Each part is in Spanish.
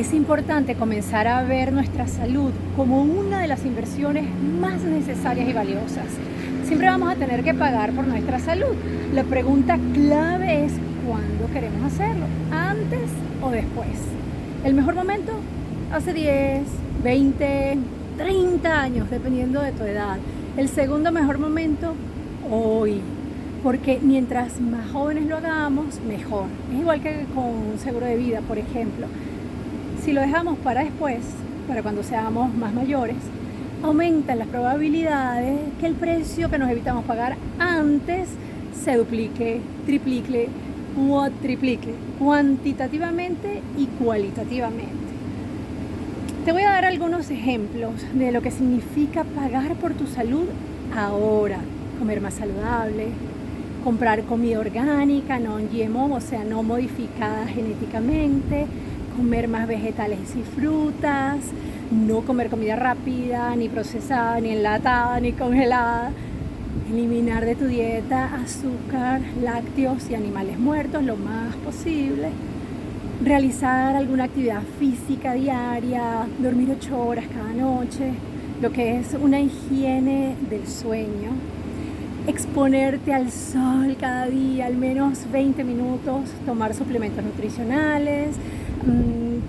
Es importante comenzar a ver nuestra salud como una de las inversiones más necesarias y valiosas. Siempre vamos a tener que pagar por nuestra salud. La pregunta clave es cuándo queremos hacerlo, antes o después. El mejor momento, hace 10, 20, 30 años, dependiendo de tu edad. El segundo mejor momento, hoy. Porque mientras más jóvenes lo hagamos, mejor. Es igual que con un seguro de vida, por ejemplo. Si lo dejamos para después, para cuando seamos más mayores, aumentan las probabilidades que el precio que nos evitamos pagar antes se duplique, triplique, cuatriplique, cuantitativamente y cualitativamente. Te voy a dar algunos ejemplos de lo que significa pagar por tu salud ahora. Comer más saludable, comprar comida orgánica, no GMO, o sea, no modificada genéticamente, comer más vegetales y frutas, no comer comida rápida, ni procesada, ni enlatada, ni congelada. Eliminar de tu dieta azúcar, lácteos y animales muertos lo más posible. Realizar alguna actividad física diaria, dormir 8 horas cada noche, lo que es una higiene del sueño. Exponerte al sol cada día, al menos 20 minutos, tomar suplementos nutricionales,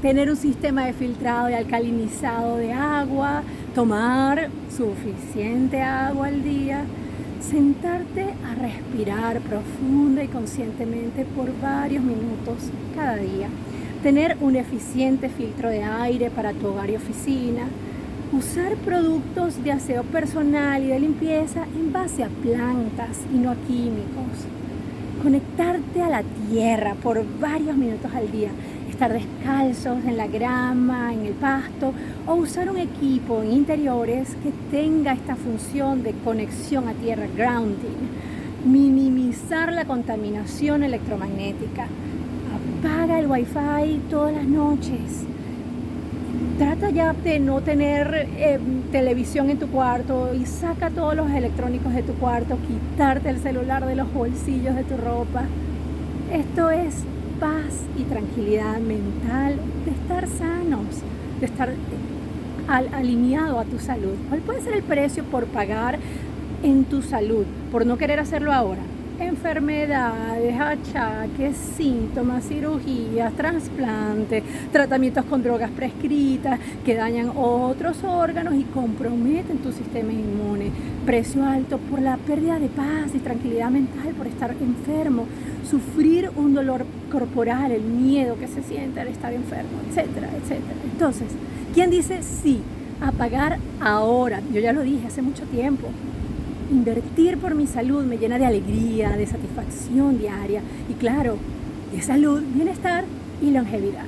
tener un sistema de filtrado y alcalinizado de agua, tomar suficiente agua al día, sentarte a respirar profunda y conscientemente por varios minutos cada día, tener un eficiente filtro de aire para tu hogar y oficina, usar productos de aseo personal y de limpieza en base a plantas y no a químicos, conectarte a la tierra por varios minutos al día, estar descalzos en la grama, en el pasto o usar un equipo en interiores que tenga esta función de conexión a tierra, grounding, minimizar la contaminación electromagnética, apaga el wifi todas las noches. Trata ya de no tener televisión en tu cuarto y saca todos los electrónicos de tu cuarto, quitarte el celular de los bolsillos de tu ropa. Esto es paz y tranquilidad mental de estar sanos, de estar alineado a tu salud. ¿Cuál puede ser el precio por pagar en tu salud, por no querer hacerlo ahora? Enfermedades, achaques, síntomas, cirugías, trasplantes, tratamientos con drogas prescritas que dañan otros órganos y comprometen tu sistema inmune. Precio alto por la pérdida de paz y tranquilidad mental, por estar enfermo, sufrir un dolor corporal, el miedo que se siente al estar enfermo, etcétera, etcétera. Entonces, ¿quién dice sí a pagar ahora? Yo ya lo dije hace mucho tiempo. Invertir por mi salud me llena de alegría, de satisfacción diaria y claro, de salud, bienestar y longevidad.